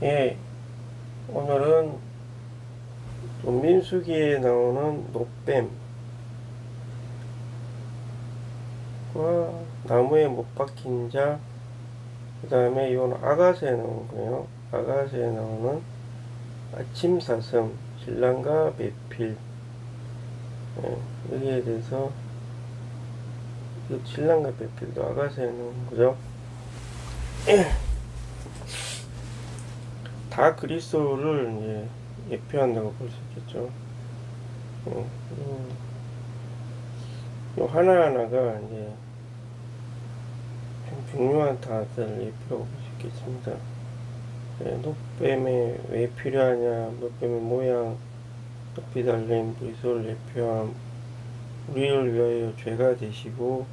예, 오늘은 좀 민수기에 나오는 노뱀과 나무에 못 박힌 자, 그 다음에 이건 아가새에 나오는 거예요. 아가새에 나오는 아침사슴, 신랑과 매필. 예, 여기에 대해서 이 신랑과 매필도 아가새에 나오는 거죠. 다 그리스도를 이제 예표한다고 볼 수 있겠죠. 요 하나하나가 이제 좀 중요한 단어들 예표라고 볼 수 있겠습니다. 노뱀에 왜 필요하냐, 노뱀의 모양, 높이 달린 그리스도를 예표함, 우리를 위하여 죄가 되시고,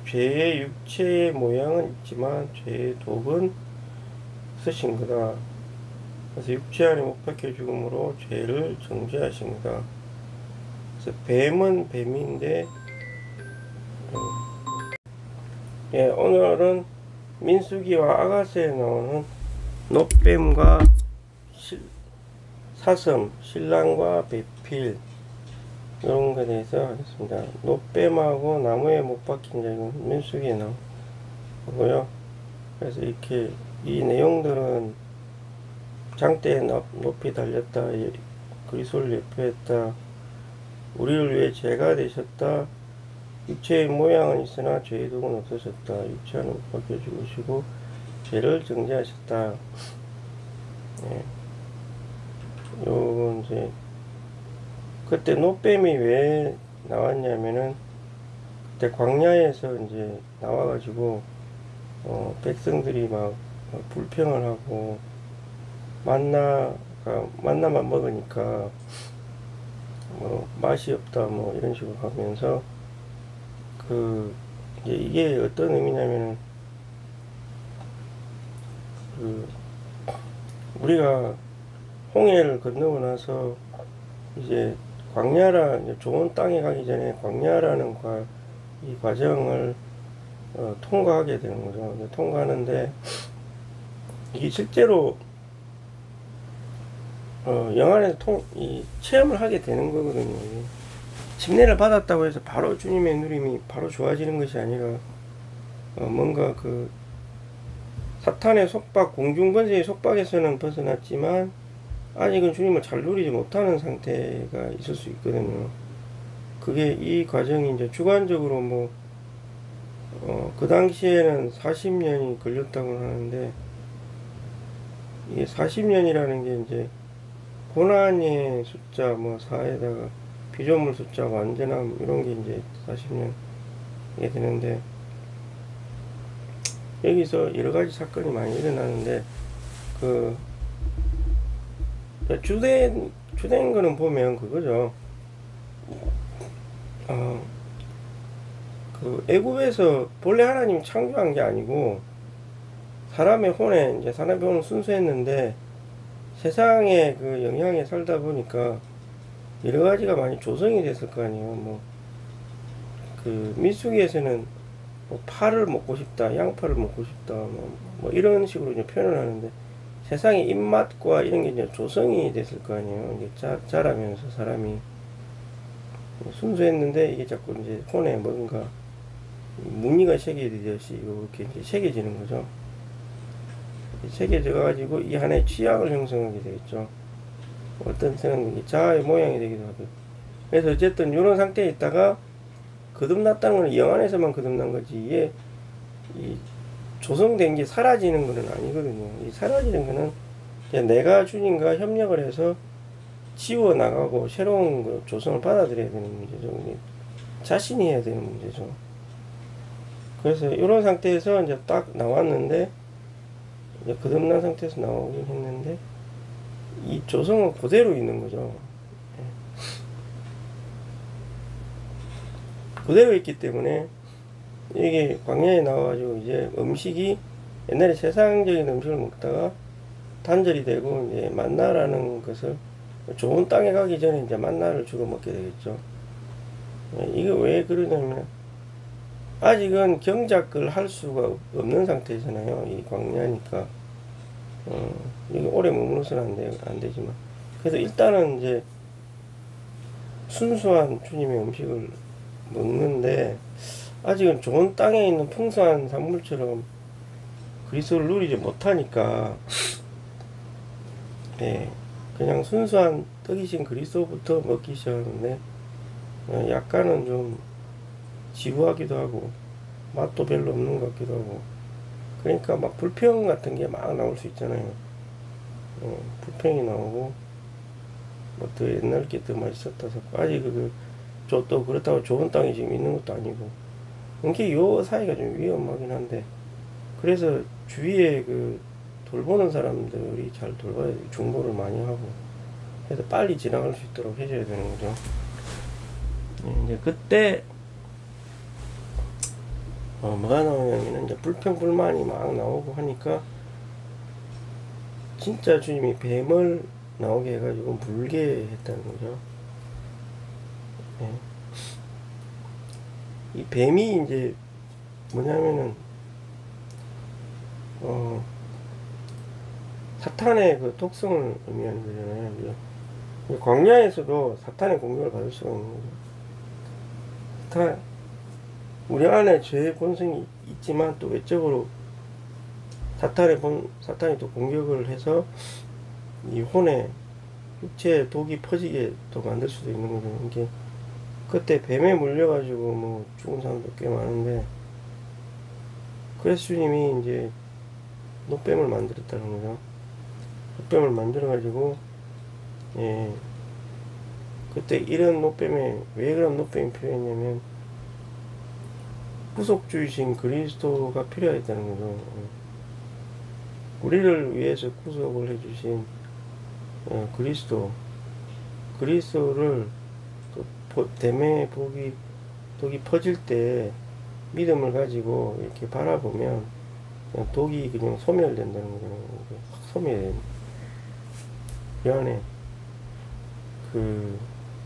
죄의 육체의 모양은 있지만 죄의 독은 쓰신 거다. 그래서 육체 안에 못 박혀 죽음으로 죄를 정죄하신 거다. 그래서 뱀은 뱀인데, 오늘은 민수기와 아가새에 나오는 노뱀과 사슴, 신랑과 배필, 이런 것에 대해서 하겠습니다. 노뱀하고 나무에 못 박힌 자는 민수기에 나오고요. 그래서 이렇게 이 내용들은 장대에 높이 달렸다, 그리스도를 예표했다, 우리를 위해 죄가 되셨다, 육체의 모양은 있으나 죄의 독은 없으셨다, 육체 안에 못 박혀 죽으시고 죄를 정죄하셨다. 요건 이제 그때 노뱀이 왜 나왔냐면은 그때 광야에서 이제 나와가지고 백성들이 막 불평을 하고 만나만 먹으니까 뭐 맛이 없다 뭐 이런 식으로 하면서 이게 어떤 의미냐면은 우리가 홍해를 건너고 나서 이제 이제 좋은 땅에 가기 전에 광야라는 이 과정을 통과하게 되는 거죠. 통과하는데 이게 실제로 영안에서 체험을 하게 되는 거거든요. 침례를 받았다고 해서 바로 주님의 누림이 바로 좋아지는 것이 아니라 뭔가 사탄의 속박, 공중번제의 속박에서는 벗어났지만 아직은 주님을 잘 누리지 못하는 상태가 있을 수 있거든요. 그게 이 과정이 이제 주관적으로 그 당시에는 40년이 걸렸다고 하는데, 이게 40년이라는 게 이제 고난의 숫자 4에다가 피조물 숫자 완전함 이런 게 이제 40년이 되는데, 여기서 여러 가지 사건이 많이 일어나는데 주된 거는 보면 그거죠. 애굽에서 본래 하나님이 창조한 게 아니고 사람의 혼은 순수했는데 세상의 영향에 살다 보니까 여러 가지가 많이 조성이 됐을 거 아니에요. 민수기에서는 파를 먹고 싶다, 양파를 먹고 싶다, 이런 식으로 이제 표현을 하는데, 세상의 입맛과 이런 게 이제 조성이 됐을 거 아니에요. 이제 자라면서 사람이 순수했는데 이게 자꾸 이제 혼에 뭔가 무늬가 새겨지듯이 이렇게 이제 새겨지는 거죠. 새겨져 가지고 이 하나의 취향을 형성하게 되겠죠. 어떤 때는 자아의 모양이 되기도 하고. 그래서 어쨌든 이런 상태에 있다가 거듭났다는 건 영 안에서만 거듭난 거지, 이게 조성된 게 사라지는 거는 아니거든요. 이 사라지는 거는 내가 주님과 협력을 해서 지워 나가고 새로운 조성을 받아들여야 되는 문제죠. 자신이 해야 되는 문제죠. 그래서 이런 상태에서 이제 딱 나왔는데, 이제 거듭난 상태에서 나오긴 했는데, 이 조성은 그대로 있는 거죠. 그대로 있기 때문에 이게 광야에 나와가지고 이제 음식이 옛날에 세상적인 음식을 먹다가 단절이 되고 이제 만나라는 것을 좋은 땅에 가기 전에 이제 만나를 주로 먹게 되겠죠. 이게 왜 그러냐면 아직은 경작을 할 수가 없는 상태잖아요. 이 광야니까. 여기 오래 머무르서는 안 되지만, 그래서 일단은 이제 순수한 주님의 음식을 먹는데, 아직은 좋은 땅에 있는 풍성한 작물처럼 그리스도를 누리지 못하니까, 예, 그냥 순수한 떡이신 그리스도부터 먹기 시작하는데, 약간은 좀 지루하기도 하고 맛도 별로 없는 것 같기도 하고, 그러니까 막 불평 같은 게 막 나올 수 있잖아요. 불평이 나오고 뭐 더 옛날 게 더 맛있었다 싶고, 아직 또 그렇다고 좋은 땅이 지금 있는 것도 아니고, 이게 요 사이가 좀 위험하긴 한데, 그래서 주위에 돌보는 사람들이 잘 돌봐야 돼. 중보를 많이 하고 해서 빨리 지나갈 수 있도록 해줘야 되는 거죠. 이제 그때 뭐가 나오냐면, 이제 불평불만이 막 나오고 하니까 진짜 주님이 뱀을 나오게 해가지고 물게 했다는 거죠. 예. 이 뱀이 이제 뭐냐면은 사탄의 그 독성을 의미하는 거잖아요. 광야에서도 사탄의 공격을 받을 수가 있는 거죠. 우리 안에 죄의 본성이 있지만 또 외적으로 사탄이 또 공격을 해서 이 혼에 육체에 독이 퍼지게 또 만들 수도 있는 거죠. 이게 그때 뱀에 물려가지고 뭐 죽은 사람도 꽤 많은데, 그래서 주님이 이제 노뱀을 만들었다는 거죠. 노뱀을 만들어가지고, 예, 그때 이런 노뱀에 왜 그런 노뱀이 필요했냐면 구속주이신 그리스도가 필요했다는 거죠. 우리를 위해서 구속을 해주신 그리스도를 뱀의 독이 퍼질 때 믿음을 가지고 이렇게 바라보면 그냥 독이 그냥 소멸된다는 거잖아요. 확 소멸해. 이 안에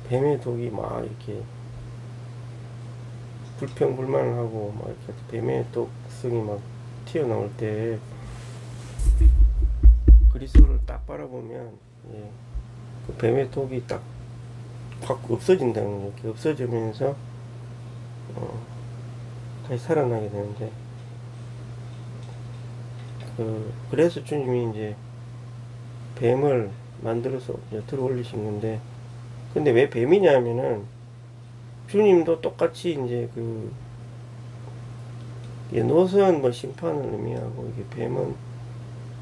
뱀의 독이 막 이렇게 불평불만을 하고 막 이렇게 뱀의 독성이 막 튀어나올 때 그리스도를 딱 바라보면, 예, 그 뱀의 독이 딱 확 없어진다는 거죠. 이렇게 없어지면서 다시 살아나게 되는데, 그래서 주님이 이제 뱀을 만들어서 들어 올리신 건데, 근데 왜 뱀이냐면은 주님도 똑같이 이제 노선 뭐 심판을 의미하고, 이게 뱀은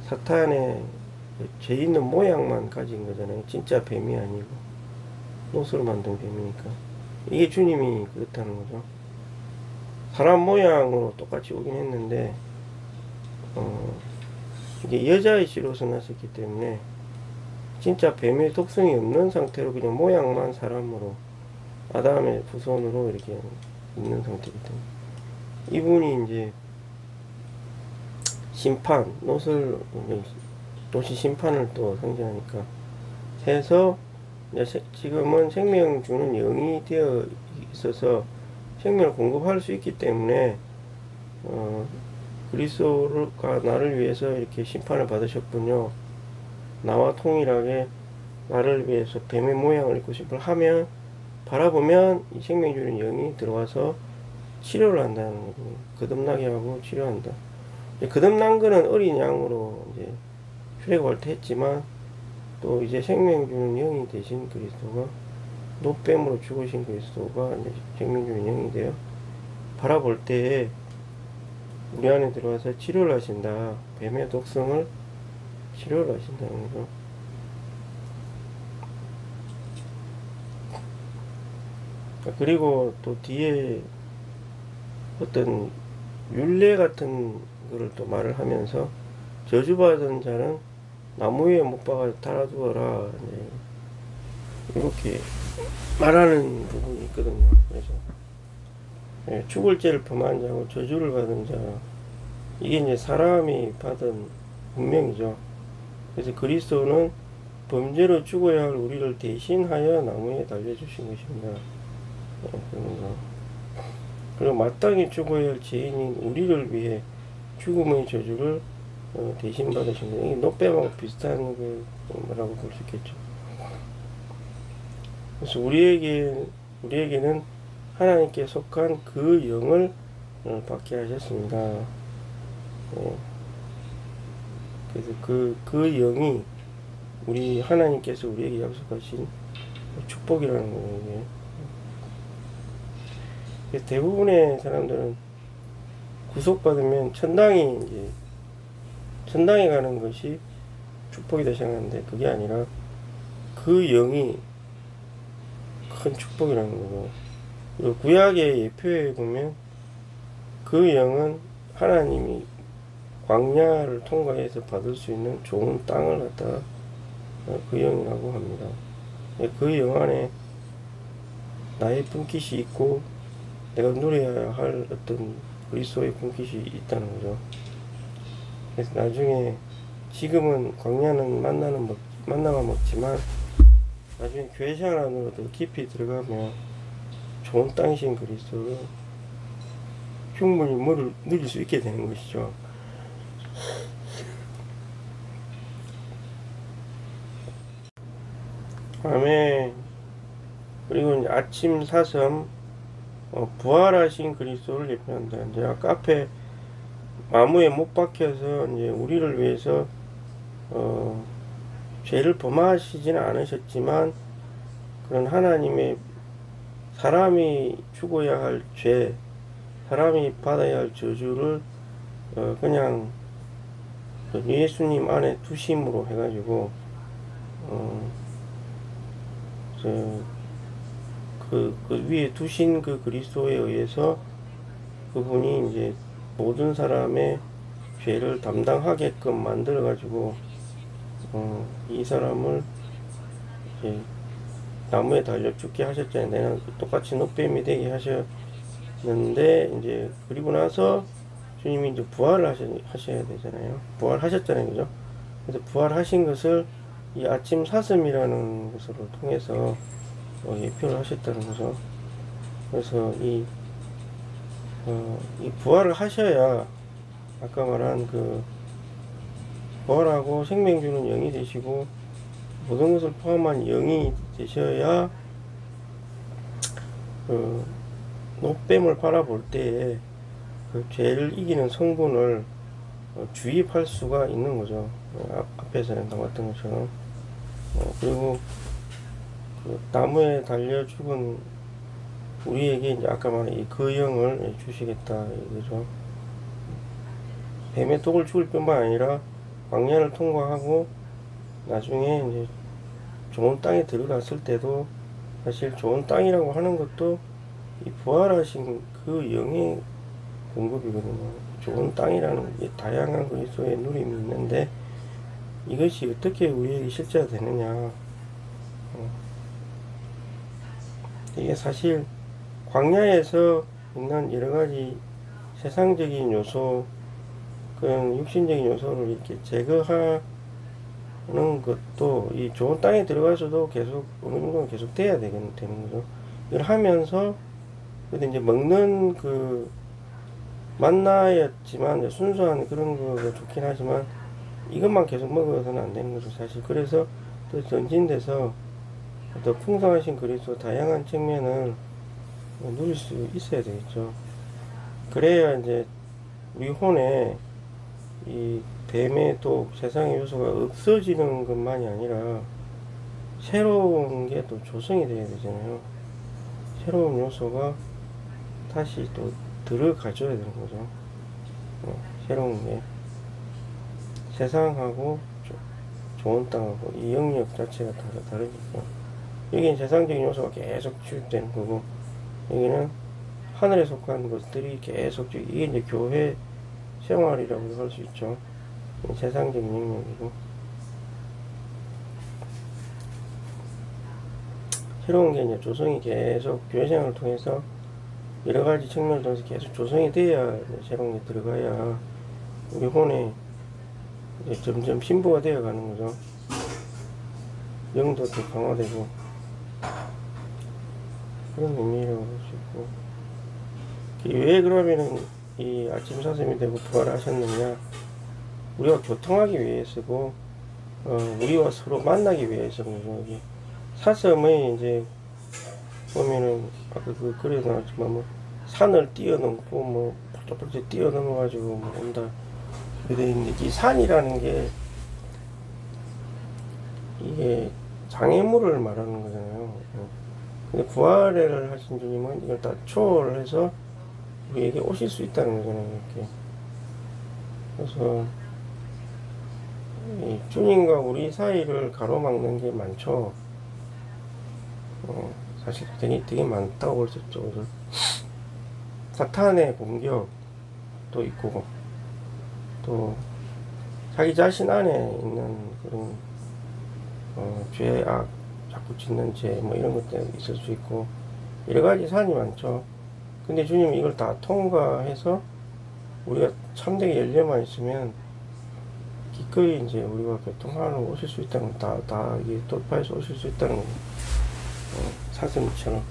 사탄의 죄 있는 모양만 가진 거잖아요. 진짜 뱀이 아니고 노스로 만든 뱀이니까. 이게 주님이 그렇다는 거죠. 사람 모양으로 똑같이 오긴 했는데 이게 여자의 씨로서 나셨기 때문에 진짜 뱀의 독성이 없는 상태로 그냥 모양만 사람으로, 아담의 후손으로 이렇게 있는 상태이기 때문에 이분이 이제 심판, 도시 심판을 또 상징하니까 해서, 지금은 생명 주는 영이 되어 있어서 생명을 공급할 수 있기 때문에 그리스도가 나를 위해서 이렇게 심판을 받으셨군요. 나와 동일하게 나를 위해서 뱀의 모양을 입고 싶을 하면, 바라보면 이 생명 주는 영이 들어와서 치료를 한다는 거죠. 거듭나게 하고 치료한다. 거듭난 거는 어린 양으로 이제 출애굽할 때 했지만, 또 이제 생명 주는 영이 되신 그리스도가, 노뱀으로 죽으신 그리스도가 이제 생명 주는 영이 되어 바라볼 때에 우리 안에 들어와서 치료를 하신다. 뱀의 독성을 치료를 하신다는 거죠. 그리고 또 뒤에 어떤 율례 같은 거를 또 말을 하면서, 저주받은 자는 나무 위에 못 박아 달아두어라, 이렇게 말하는 부분이 있거든요. 그래서 죽을 죄를 범한 자고 저주를 받은 자, 이게 이제 사람이 받은 운명이죠. 그래서 그리스도는 범죄로 죽어야 할 우리를 대신하여 나무에 달려주신 것입니다. 그리고 마땅히 죽어야 할 죄인인 우리를 위해 죽음의 저주를 대신 받으신 거예요. 이게 노뱀하고 비슷한 거라고 볼 수 있겠죠. 그래서 우리에게는 하나님께 속한 그 영을 받게 하셨습니다. 예. 그래서 그 영이 우리 하나님께서 우리에게 약속하신 축복이라는 거예요. 이게. 그래서 대부분의 사람들은 구속받으면 천당에 가는 것이 축복이다 생각하는데 그게 아니라 그 영이 큰 축복이라는 거고, 그리고 구약의 예표에 보면 그 영은 하나님이 광야를 통과해서 받을 수 있는 좋은 땅을 갖다가 그 영이라고 합니다. 그 영 안에 나의 분깃이 있고 내가 누려야 할 어떤 그리스도의 분깃이 있다는 거죠. 그래서 나중에 지금은 광야는 만나만 먹지만 나중에 교회 생활 안으로 더 깊이 들어가면 좋은 땅이신 그리스도를 충분히 누릴 수 있게 되는 것이죠. 아멘. 그리고 이제 아침 사슴, 부활하신 그리스도를 예표한다. 이제 아까 앞에 나무에 못 박혀서 이제 우리를 위해서 죄를 범하시지는 않으셨지만 그런 하나님의 사람이 죽어야 할 죄, 사람이 받아야 할 저주를 그냥 예수님 안에 두심으로 해가지고 그 위에 두신 그 그리스도에 의해서 그분이 이제 모든 사람의 죄를 담당하게끔 만들어 가지고 이 사람을 이제 나무에 달려 죽게 하셨잖아요. 내가 똑같이 노뱀이 되게 하셨는데 이제 그리고 나서 주님이 이제 부활을 하셔야 되잖아요. 부활하셨잖아요, 그죠? 그래서 부활하신 것을 이 아침 사슴이라는 것으로 통해서 예표를 하셨다는 거죠. 그래서 이 부활을 하셔야 아까 말한 그 부활하고 생명 주는 영이 되시고 모든 것을 포함한 영이 되셔야 그 노뱀을 바라볼 때에 그 죄를 이기는 성분을 주입할 수가 있는 거죠. 앞에서는 나왔던 것처럼. 그리고 그 나무에 달려 죽은 우리에게 이제 아까 말한 그 영을 주시겠다 이거죠. 뱀의 독을 죽을 뿐만 아니라 광야를 통과하고 나중에 이제 좋은 땅에 들어갔을 때도 사실 좋은 땅이라고 하는 것도 이 부활하신 그 영의 공급이거든요. 좋은 땅이라는 게 다양한 그리스도의 누림이 있는데 이것이 어떻게 우리에게 실제가 되느냐. 이게 사실 광야에서 있는 여러가지 세상적인 요소, 그런 육신적인 요소를 이렇게 제거하는 것도 이 좋은 땅에 들어가서도 계속 어느 정도는 계속 돼야 되는 거죠. 이걸 하면서 근데 이제 먹는 그 만나였지만 순수한 그런 거가 좋긴 하지만 이것만 계속 먹어서는 안 되는 거죠, 사실. 그래서 또 전진돼서 더 풍성하신 그리스도 다양한 측면을 누릴 수 있어야 되겠죠. 그래야 이제 우리 혼에 이 뱀의 독, 세상의 요소가 없어지는 것만이 아니라 새로운 게 또 조성이 돼야 되잖아요. 새로운 요소가 다시 또 들어가줘야 되는 거죠. 새로운 게 세상하고 좋은 땅하고 이 영역 자체가 다르니까 여기는 세상적인 요소가 계속 주입되는 거고 여기는 하늘에 속한 것들이 계속 이게 이제 교회 생활이라고 할 수 있죠. 세상적인 영역이고 새로운 게 이제 조성이 계속 교회 생활을 통해서 여러 가지 측면을 통해서 계속 조성이 돼야 새로운 게 들어가야 우리 혼에 이제 점점 신부가 되어 가는 거죠. 영도 더 강화되고 그런 의미라고 볼 수 있고 왜 그러면은 이 아침 사슴이 되고 부활하셨느냐 우리가 교통하기 위해서고, 우리와 서로 만나기 위해서는 여기 사슴의 이제 보면은 아까 그 글에 나왔지만 뭐 산을 뛰어넘고 뭐 펄쩍펄쩍 뛰어넘어가지고 뭐 온다. 근데 이 산이라는 게 이게 장애물을 말하는 거잖아요. 근데 부활을 하신 주님은 이걸 다 초월해서 우리에게 오실 수 있다는 거잖아요. 이렇게. 그래서 이 주님과 우리 사이를 가로막는 게 많죠. 사실 되게 많다고 볼 수 있죠. 그래서 사탄의 공격도 있고, 또 자기 자신 안에 있는 그런 죄악, 자꾸 짓는 죄, 뭐 이런 것들 있을 수 있고, 여러 가지 산이 많죠. 근데 주님이 이걸 다 통과해서 우리가 참되게 열려만 있으면 기꺼이 이제 우리가 교통하러 오실 수 있다는 거, 다 이게 돌파해서 오실 수 있다는 거, 사슴처럼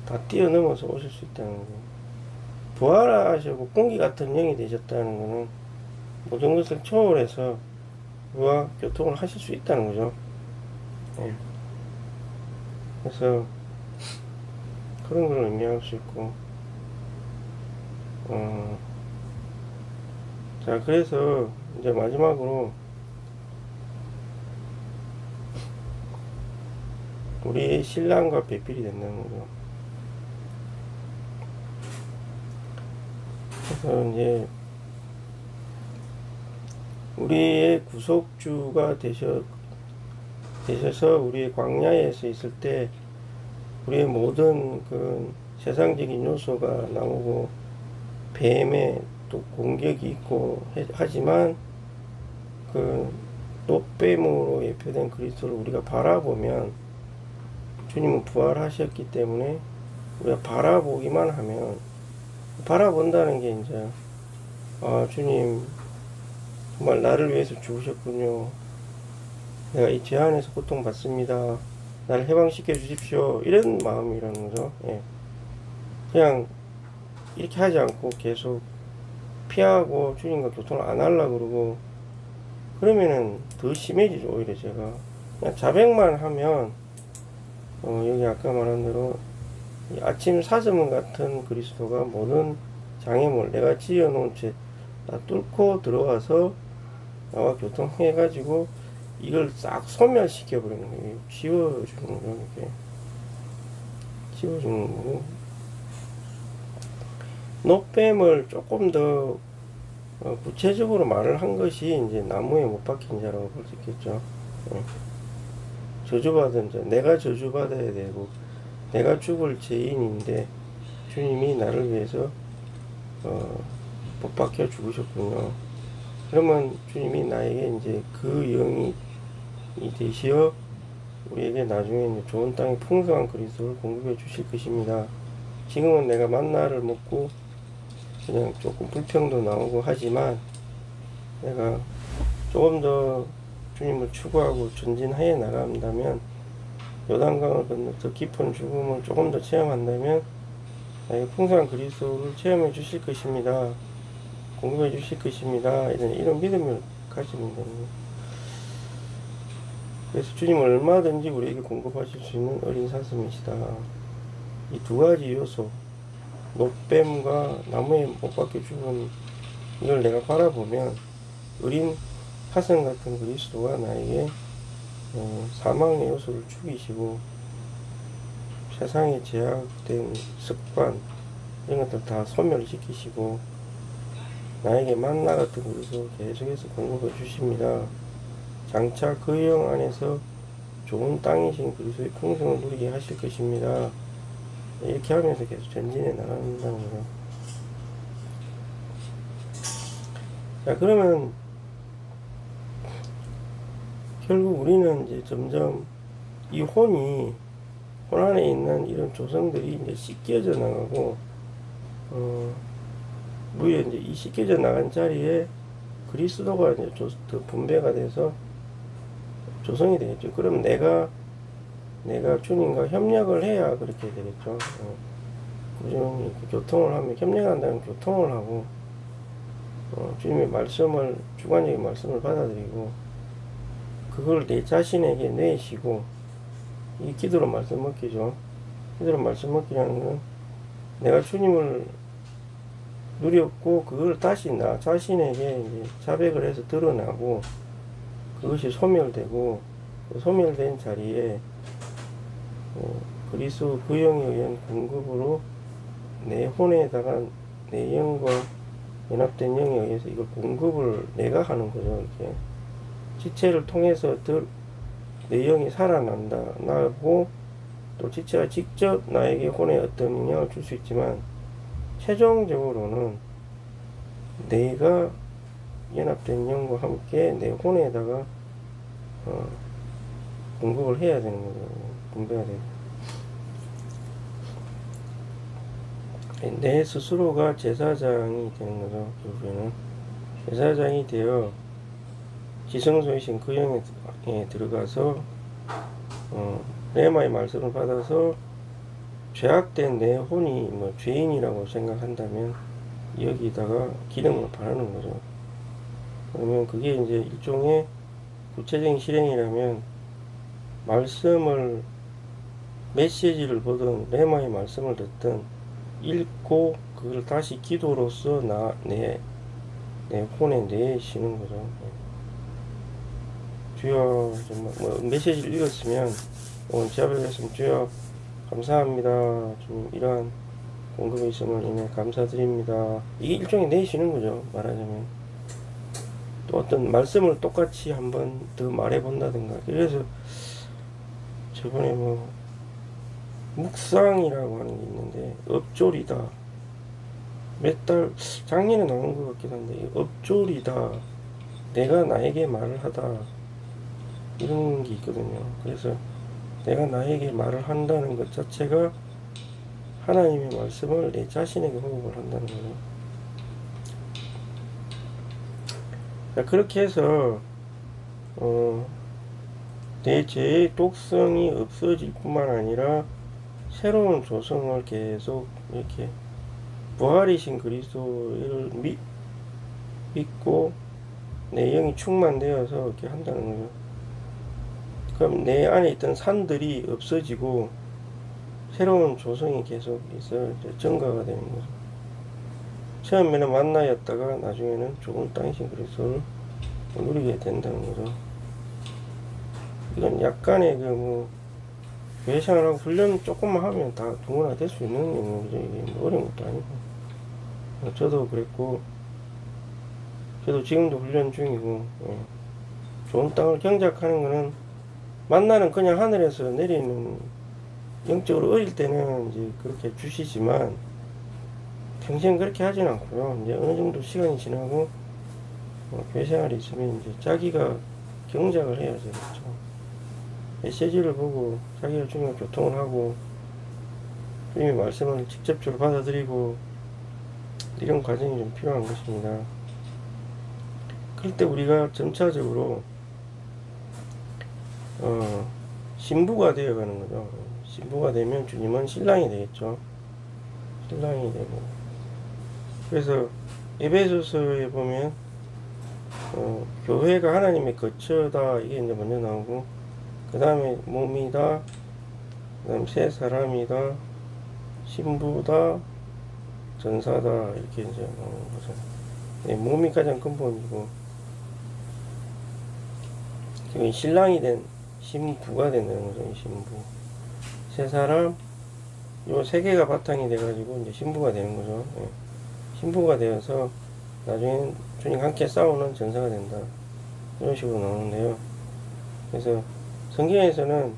다 뛰어넘어서 오실 수 있다는 거. 부활하시고 공기 같은 영이 되셨다는 거는 모든 것을 초월해서 우리와 교통을 하실 수 있다는 거죠. 그래서 그런 걸 의미할 수 있고, 자, 그래서 이제 마지막으로 우리의 신랑과 배필이 된다는 거죠. 그래서 이제 우리의 구속주가 되셔서 우리의 광야에서 있을 때 우리의 모든 그 세상적인 요소가 나오고 뱀의 또 공격이 있고 하지만 그 노뱀으로 예표된 그리스도를 우리가 바라보면 주님은 부활하셨기 때문에 우리가 바라보기만 하면 바라본다는 게 이제 주님 정말 나를 위해서 죽으셨군요. 내가 이 죄 안에서 고통받습니다. 나를 해방시켜 주십시오. 이런 마음이라는 거죠. 예. 그냥 이렇게 하지 않고 계속 피하고 주님과 교통을 안 하려고 그러고 그러면은 더 심해지죠. 오히려 제가 그냥 자백만 하면 여기 아까 말한 대로 아침 사슴 같은 그리스도가 모든 장애물 내가 지어놓은 죄 다 뚫고 들어와서 나와 교통해가지고 이걸 싹 소멸시켜 버리는 거예요. 지워주는 거예요. 이렇게 지워주는 거고, 노뱀을 조금 더 구체적으로 말을 한 것이 이제 나무에 못 박힌 자라고 볼 수 있겠죠. 저주받은 자, 내가 저주받아야 되고 내가 죽을 죄인인데 주님이 나를 위해서 못 박혀 죽으셨군요. 그러면 주님이 나에게 이제 그 영이 되시어 우리에게 나중에 이제 좋은 땅의 풍성한 그리스도를 공급해 주실 것입니다. 지금은 내가 만나를 먹고 그냥 조금 불평도 나오고 하지만 내가 조금 더 주님을 추구하고 전진해 나간다면 요단강을 건너 더 깊은 죽음을 조금 더 체험한다면 나에게 풍성한 그리스도를 체험해 주실 것입니다. 공급해 주실 것입니다. 이런 믿음을 가지면 됩니다. 그래서 주님은 얼마든지 우리에게 공급하실 수 있는 어린 사슴이시다. 이 두 가지 요소, 노뱀과 나무에 못 박혀 죽은 이걸 내가 바라보면 어린 사슴 같은 그리스도가 나에게 사망의 요소를 죽이시고 세상에 제약된 습관 이런 것들 다 소멸시키시고 나에게 만나 같은 그리스도를 계속해서 공급해 주십니다. 장차 그 영 안에서 좋은 땅이신 그리스도의 풍성을 누리게 하실 것입니다. 이렇게 하면서 계속 전진해 나간다는 거죠. 자, 그러면 결국 우리는 이제 점점 이 혼 안에 있는 이런 조성들이 이제 씻겨져 나가고, 무려 이제 이 씻겨져 나간 자리에 그리스도가 이제 더 분배가 돼서 조성이 되겠죠. 그럼 내가 주님과 협력을 해야 그렇게 되겠죠. 꾸준히 교통을 하면, 협력한다면 교통을 하고, 주님의 말씀을, 주관적인 말씀을 받아들이고 그걸 내 자신에게 내쉬고, 이 기도로 말씀 먹기죠. 기도로 말씀 먹기라는 건 내가 주님을 누렸고 그걸 다시 나 자신에게 이제 자백을 해서 드러나고, 그것이 소멸되고, 그 소멸된 자리에 그리스도 그 영에 의한 공급으로 내 혼에다가 내 영과 연합된 영에 의해서 이걸 공급을 내가 하는 거죠. 이렇게 지체를 통해서 내 영이 살아난다 나고, 또 지체가 직접 나에게 혼에 어떤 영향을 줄 수 있지만 최종적으로는 내가 연합된 영과 함께 내 혼에다가 공급을 해야 되는 거죠. 공급해야 돼요. 내 스스로가 제사장이 되는 거죠. 결국에는 제사장이 되어 지성소이신 그 영에 들어가서 레마의 말씀을 받아서 죄악된 내 혼이 죄인이라고 생각한다면 여기다가 기름을 바르는 거죠. 그러면 그게 이제 일종의 구체적인 실행이라면, 말씀을, 메시지를 보든 레마의 말씀을 듣든 읽고 그걸 다시 기도로서 내 혼에 내쉬는 거죠. 주여, 메시지를 읽었으면 오늘 제압을 했으면 주여 감사합니다. 좀 이러한 공급이 있음을 인해 감사드립니다. 이게 일종의 내쉬는 거죠. 말하자면 또 어떤 말씀을 똑같이 한번 더 말해본다든가. 그래서 저번에 묵상이라고 하는 게 있는데, 업졸이다, 작년에 나온 것 같기도 한데, 업졸이다, 내가 나에게 말을 하다, 이런 게 있거든요. 그래서 내가 나에게 말을 한다는 것 자체가 하나님의 말씀을 내 자신에게 호흡을 한다는 거죠. 자, 그렇게 해서 내 죄의 독성이 없어질 뿐만 아니라 새로운 조성을 계속 이렇게 부활이신 그리스도를 믿고 내 영이 충만되어서 이렇게 한다는 거죠. 그럼 내 안에 있던 산들이 없어지고 새로운 조성이 계속 있어 증가가 되는 거죠. 처음에는 만나였다가 나중에는 좋은 땅이신 그리스도를 누리게 된다는 거죠. 이건 약간의 교회 생활하고 훈련 조금만 하면 다 누구나 될 수 있는 영역이죠. 이게 어려운 것도 아니고. 저도 그랬고, 저도 지금도 훈련 중이고, 좋은 땅을 경작하는 거는, 만나는 그냥 하늘에서 내리는, 영적으로 어릴 때는 이제 그렇게 주시지만 평생 그렇게 하진 않고요. 이제 어느 정도 시간이 지나고 교회 생활이 있으면 이제 자기가 경작을 해야죠. 그렇죠? 메시지를 보고 자기가 주님과 교통을 하고 주님의 말씀을 직접적으로 받아들이고, 이런 과정이 좀 필요한 것입니다. 그럴 때 우리가 점차적으로 신부가 되어가는 거죠. 신부가 되면 주님은 신랑이 되겠죠. 신랑이 되고. 그래서 에베소서에 보면 교회가 하나님의 거처다, 이게 이제 먼저 나오고, 그 다음에 몸이다, 그 다음 새 사람이다, 신부다, 전사다, 이렇게 이제 나오는 거죠. 네, 몸이 가장 근본이고, 신랑이 된 신부가 된다는 거죠. 이 신부, 새 사람, 요 세 개가 바탕이 돼가지고 이제 신부가 되는 거죠. 네. 신부가 되어서 나중에는 주님과 함께 싸우는 전사가 된다, 이런 식으로 나오는데요. 그래서 성경에서는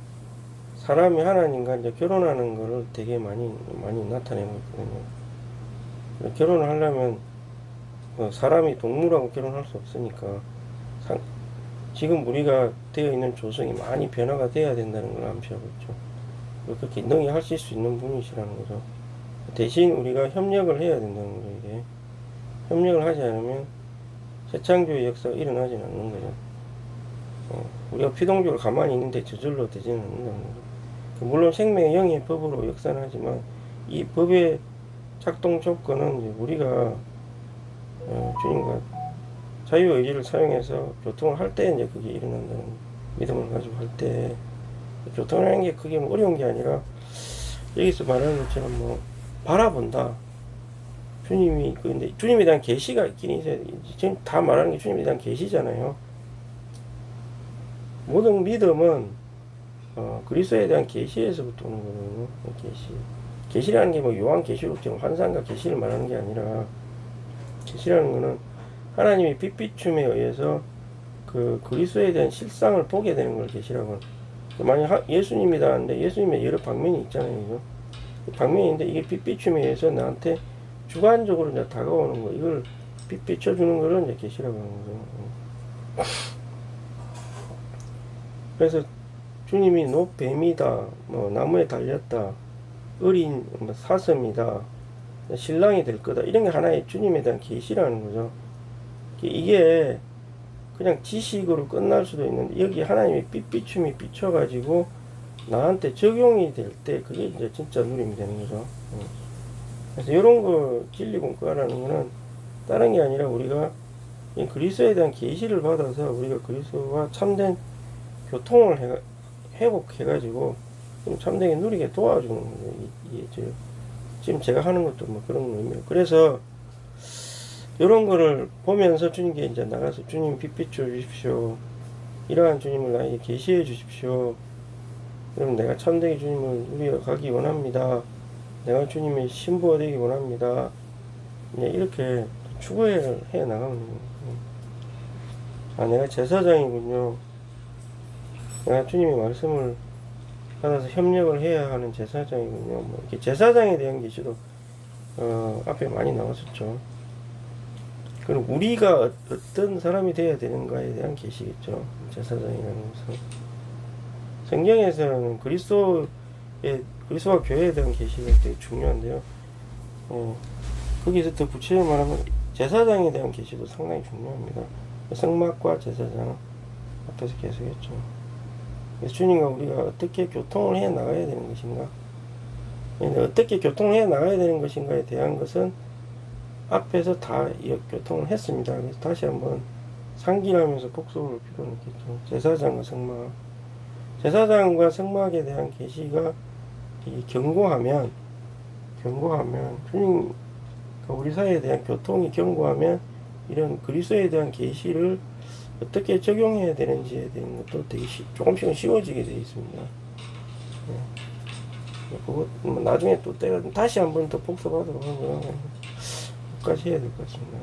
사람이 하나님과 이제 결혼하는 거를 되게 많이 나타내고 있거든요. 결혼을 하려면 사람이 동물하고 결혼할 수 없으니까 지금 우리가 되어 있는 조성이 많이 변화가 돼야 된다는 걸 암시하고 있죠. 그렇게 능히 하실 수 있는 분이시라는 거죠. 대신 우리가 협력을 해야 된다는 거죠. 이게 협력을 하지 않으면 새 창조의 역사가 일어나지는 않는 거죠. 우리가 피동적으로 가만히 있는데 저절로 되지는 않는다는 거죠. 물론 생명의 영의 법으로 역사는 하지만 이 법의 작동 조건은 이제 우리가 주님과 자유의지를 사용해서 교통을 할 때 이제 그게 일어난다는 믿음을 가지고 할 때 교통을 하는 게 그게 뭐 어려운 게 아니라 여기서 말하는 것처럼 뭐 바라본다. 주님이 근데 주님에 대한 계시가 있긴 있어야 돼. 지금 다 말하는 게 주님에 대한 계시잖아요. 모든 믿음은 그리스도에 대한 계시에서부터 오는 거거든요. 계시. 계시라는 게 뭐 요한 계시록처럼 환상과 계시를 말하는 게 아니라 계시라는 거는 하나님이 빛비춤에 의해서 그 그리스도에 대한 실상을 보게 되는 걸 계시라고. 만약 예수님이다 하는데 예수님의 여러 방면이 있잖아요. 그죠? 방면인데 이게 빛비춤에 의해서 나한테 주관적으로 이제 다가오는 거, 이걸 빛 비춰주는 거를 이제 계시라고 하는 거죠. 그래서 주님이 노뱀이다, 뭐 나무에 달렸다, 어린 뭐 사슴이다, 신랑이 될 거다, 이런 게 하나의 주님에 대한 계시라는 거죠. 이게 그냥 지식으로 끝날 수도 있는데 여기 하나님의 빛비춤이 비춰가지고 나한테 적용이 될 때 그게 이제 진짜 누림이 되는 거죠. 그래서 이런 거 진리 공과라는 거는 다른 게 아니라 우리가 그리스도에 대한 계시를 받아서 우리가 그리스도와 참된 교통을 회복해가지고 좀 참되게 누리게 도와주는 거예요. 이게 지금 제가 하는 것도 뭐 그런 의미예요. 그래서 이런 거를 보면서 주님께 이제 나가서 주님 빛 비춰 주십시오. 이러한 주님을 나에게 계시해 주십시오. 그럼 내가 참되게 주님을 누리어 가기 원합니다. 내가 주님의 신부가 되기 원합니다. 이렇게 추구해 나가는 거예요. 아, 내가 제사장이군요. 내가 주님의 말씀을 받아서 협력을 해야 하는 제사장이군요. 뭐 이렇게 제사장에 대한 계시도 앞에 많이 나왔었죠. 그리고 우리가 어떤 사람이 되어야 되는가에 대한 계시겠죠. 제사장이라는 것은 성경에서는 그리스도와 교회에 대한 계시가 되게 중요한데요. 거기서 더 구체적으로 말하면 제사장에 대한 계시도 상당히 중요합니다. 성막과 제사장 앞에서 계속 했죠. 그래서 주님과 우리가 어떻게 교통을 해 나가야 되는 것인가, 어떻게 교통을 해 나가야 되는 것인가에 대한 것은 앞에서 다 교통을 했습니다. 그래서 다시 한번 상기하면서 복습을 필요는 있겠죠. 제사장과 성막, 제사장과 성막에 대한 계시가 견고하면 주님 우리 사회에 대한 교통이 견고하면 이런 그리스도에 대한 계시를 어떻게 적용해야 되는지에 대한 것도 되게 조금씩은 쉬워지게 되어 있습니다. 그것 나중에 또 때가 다시 한번 더 복습하도록 하면 까지 해야 될 것 같습니다.